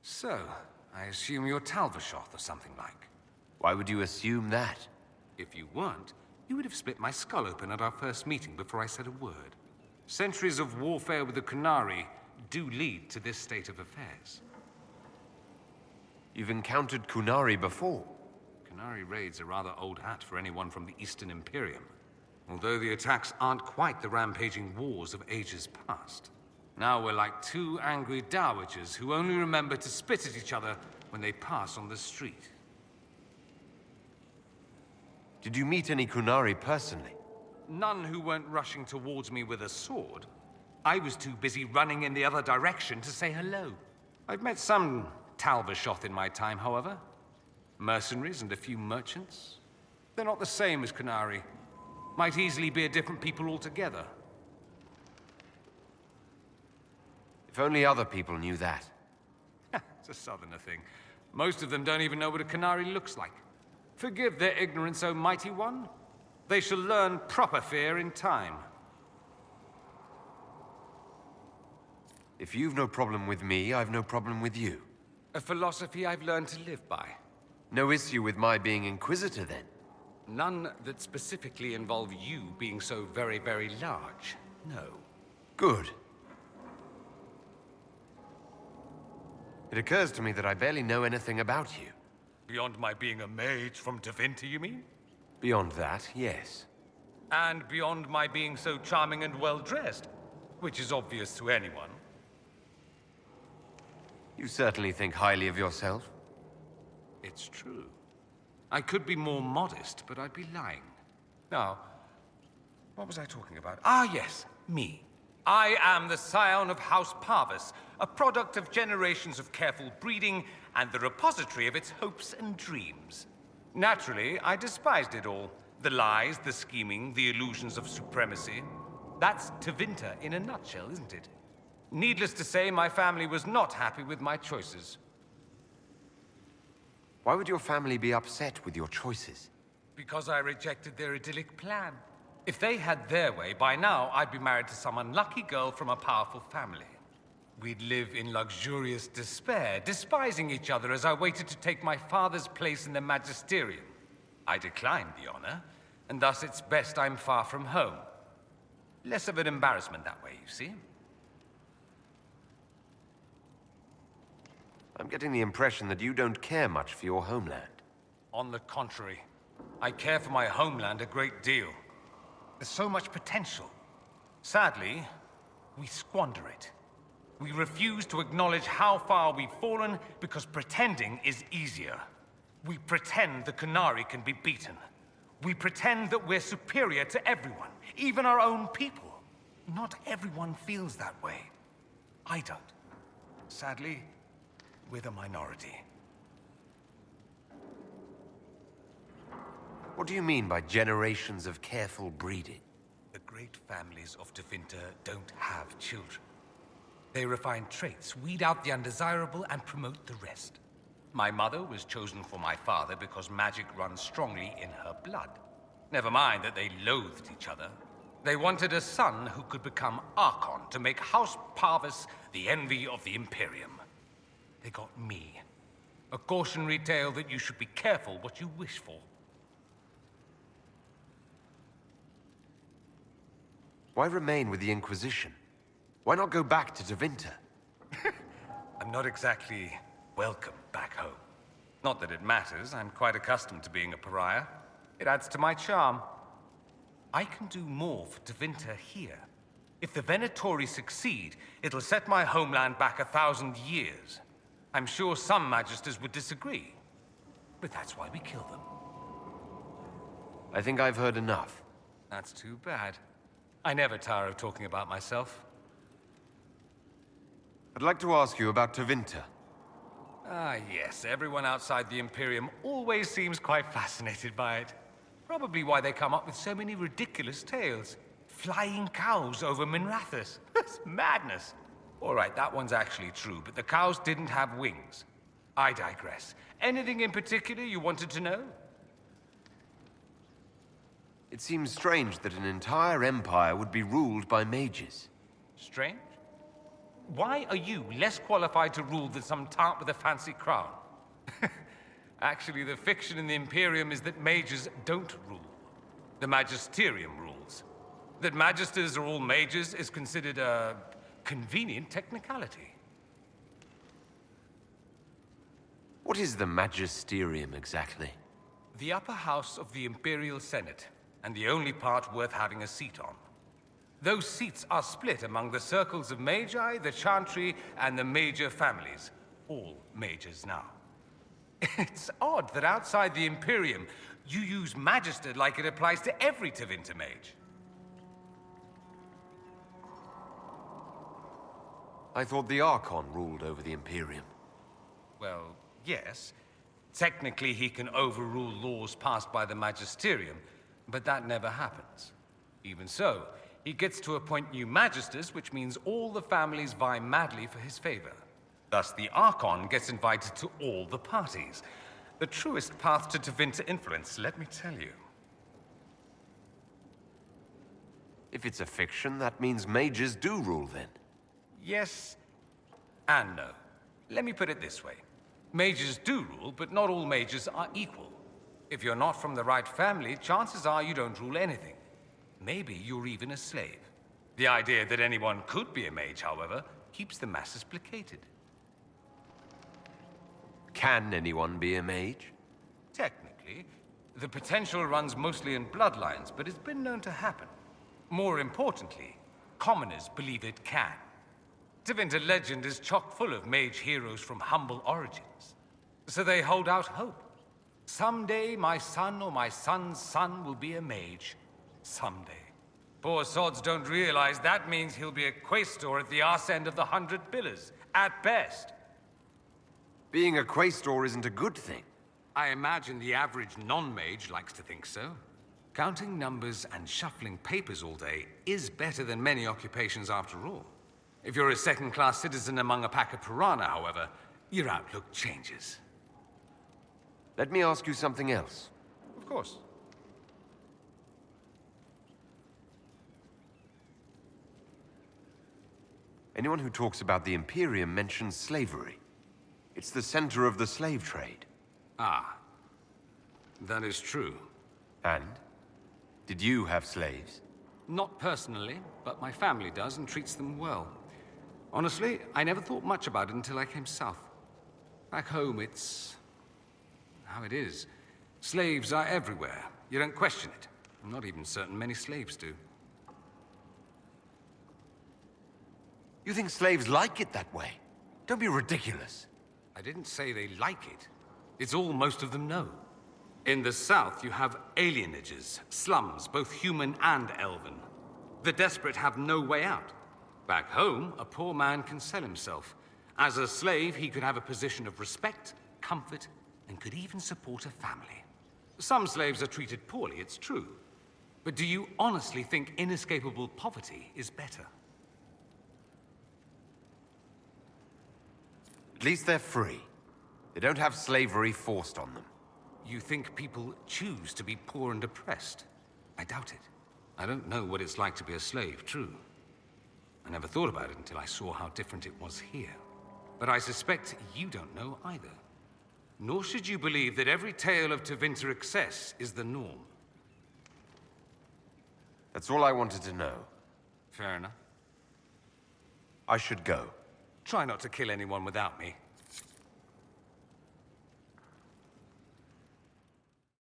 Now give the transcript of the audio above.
So, I assume you're Vashoth or something like. Why would you assume that? If you weren't, you would have split my skull open at our first meeting before I said a word. Centuries of warfare with the Qunari do lead to this state of affairs. You've encountered Qunari before. Qunari raids are rather old hat for anyone from the Eastern Imperium. Although the attacks aren't quite the rampaging wars of ages past. Now we're like two angry dowagers who only remember to spit at each other when they pass on the street. Did you meet any Qunari personally? None who weren't rushing towards me with a sword. I was too busy running in the other direction to say hello. I've met some Vashoth in my time, however. Mercenaries and a few merchants. They're not the same as Qunari. Might easily be a different people altogether. If only other people knew that. It's a southerner thing. Most of them don't even know what a Qunari looks like. Forgive their ignorance, O mighty one. They shall learn proper fear in time. If you've no problem with me, I've no problem with you. A philosophy I've learned to live by. No issue with my being Inquisitor, then? None that specifically involve you being so very, very large. No. Good. It occurs to me that I barely know anything about you. Beyond my being a mage from Tevinter, you mean? Beyond that, yes. And beyond my being so charming and well-dressed, which is obvious to anyone. You certainly think highly of yourself. It's true. I could be more modest, but I'd be lying. Now, what was I talking about? Ah, yes, me. I am the scion of House Parvis, a product of generations of careful breeding and the repository of its hopes and dreams. Naturally, I despised it all. The lies, the scheming, the illusions of supremacy. That's Tevinter in a nutshell, isn't it? Needless to say, my family was not happy with my choices. Why would your family be upset with your choices? Because I rejected their idyllic plan. If they had their way, by now I'd be married to some unlucky girl from a powerful family. We'd live in luxurious despair, despising each other as I waited to take my father's place in the magisterium. I declined the honor, and thus it's best I'm far from home. Less of an embarrassment that way, you see? I'm getting the impression that you don't care much for your homeland. On the contrary, I care for my homeland a great deal. There's so much potential. Sadly, we squander it. We refuse to acknowledge how far we've fallen because pretending is easier. We pretend the Qunari can be beaten. We pretend that we're superior to everyone, even our own people. Not everyone feels that way. I don't. Sadly, we're the minority. What do you mean by generations of careful breeding? The great families of Tevinter don't have children. They refine traits, weed out the undesirable, and promote the rest. My mother was chosen for my father because magic runs strongly in her blood. Never mind that they loathed each other. They wanted a son who could become Archon to make House Parvis the envy of the Imperium. They got me. A cautionary tale that you should be careful what you wish for. Why remain with the Inquisition? Why not go back to Tevinter? I'm not exactly welcome back home. Not that it matters, I'm quite accustomed to being a pariah. It adds to my charm. I can do more for Tevinter here. If the Venatori succeed, it'll set my homeland back 1,000 years. I'm sure some magisters would disagree, but that's why we kill them. I think I've heard enough. That's too bad. I never tire of talking about myself. I'd like to ask you about Tevinter. Ah, yes. Everyone outside the Imperium always seems quite fascinated by it. Probably why they come up with so many ridiculous tales. Flying cows over Minrathous. That's madness. All right, that one's actually true, but the cows didn't have wings. I digress. Anything in particular you wanted to know? It seems strange that an entire empire would be ruled by mages. Strange? Why are you less qualified to rule than some tart with a fancy crown? Actually, the fiction in the Imperium is that mages don't rule. The magisterium rules. That magisters are all mages is considered a convenient technicality. What is the magisterium exactly? The upper house of the Imperial Senate, and the only part worth having a seat on. Those seats are split among the circles of Magi, the Chantry, and the major families. All mages now. It's odd that outside the Imperium, you use Magister like it applies to every Tevinter mage. I thought the Archon ruled over the Imperium. Well, yes. Technically, he can overrule laws passed by the Magisterium, but that never happens. Even so, he gets to appoint new Magisters, which means all the families vie madly for his favor. Thus, the Archon gets invited to all the parties. The truest path to Tevinter influence, let me tell you. If it's a fiction, that means mages do rule then. Yes and no. Let me put it this way. Mages do rule, but not all mages are equal. If you're not from the right family, chances are you don't rule anything. Maybe you're even a slave. The idea that anyone could be a mage, however, keeps the masses placated. Can anyone be a mage? Technically, the potential runs mostly in bloodlines, but it's been known to happen. More importantly, commoners believe it can. Tevinter legend is chock full of mage heroes from humble origins. So they hold out hope. Someday my son or my son's son will be a mage. Someday. Poor sods don't realize that means he'll be a quaestor at the arse end of the 100 pillars, at best. Being a quaestor isn't a good thing. I imagine the average non-mage likes to think so. Counting numbers and shuffling papers all day is better than many occupations after all. If you're a second-class citizen among a pack of piranha, however, your outlook changes. Let me ask you something else. Of course. Anyone who talks about the Imperium mentions slavery. It's the center of the slave trade. Ah. That is true. And? Did you have slaves? Not personally, but my family does and treats them well. Honestly, I never thought much about it until I came south. Back home, it's how it is. Slaves are everywhere. You don't question it. I'm not even certain many slaves do. You think slaves like it that way? Don't be ridiculous. I didn't say they like it. It's all most of them know. In the south, you have alienages, slums, both human and elven. The desperate have no way out. Back home, a poor man can sell himself. As a slave, he could have a position of respect, comfort, and could even support a family. Some slaves are treated poorly, it's true. But do you honestly think inescapable poverty is better? At least they're free. They don't have slavery forced on them. You think people choose to be poor and oppressed? I doubt it. I don't know what it's like to be a slave, true. I never thought about it until I saw how different it was here. But I suspect you don't know either. Nor should you believe that every tale of Tevinter excess is the norm. That's all I wanted to know. Fair enough. I should go. Try not to kill anyone without me.